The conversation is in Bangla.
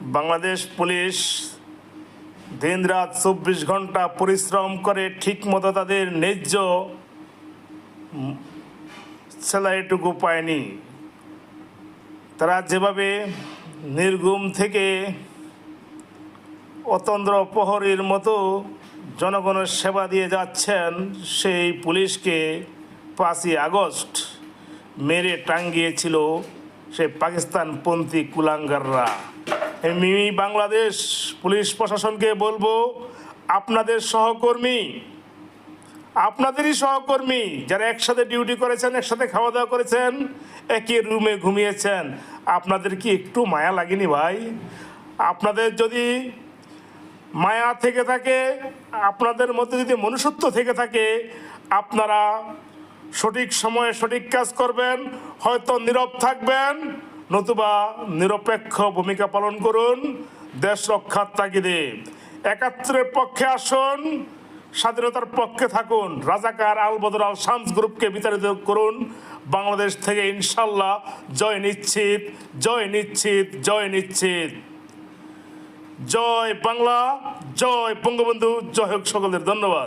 বাংলাদেশ পুলিশ দিনরাত 24 ঘন্টা পরিশ্রম করে ঠিকমতো তাদের ন্যায্য স্যালারিটুকু পায়নি। তারা যেভাবে নির্ঘুম থেকে অতন্দ্র প্রহরীর মতো জনগণের সেবা দিয়ে যাচ্ছেন, সেই পুলিশকে 5ই আগস্ট মেরে টাঙ্গিয়েছিল সেই পাকিস্তানপন্থী কুলাঙ্গাররা। আমি বাংলাদেশ পুলিশ প্রশাসনকে বলবো, আপনাদেরই সহকর্মী যারা একসাথে ডিউটি করেছেন, একসাথে খাওয়া দাওয়া করেছেন, একই রুমে ঘুমিয়েছেন, আপনাদের কি একটু মায়া লাগেনি ভাই? আপনাদের যদি মায়া থেকে থাকে, আপনাদের মধ্যে যদি মনুষ্যত্ব থেকে থাকে, আপনারা সঠিক সময়ে সঠিক কাজ করবেন, হয়তো নীরব থাকবেন, নতুবা নিরপেক্ষ ভূমিকা পালন করুন দেশ রক্ষার তাগিদে। একাত্তরের পক্ষে আসুন, স্বাধীনতার পক্ষে থাকুন, রাজাকার আল বদর আল শামস গ্রুপকে বিতাড়িত করুন। বাংলাদেশ থেকে ইনশাল্লাহ জয় নিশ্চিত, জয় নিশ্চিত, জয় নিশ্চিত। জয় বাংলা, জয় বঙ্গবন্ধু, জয় হোক সকলের। ধন্যবাদ।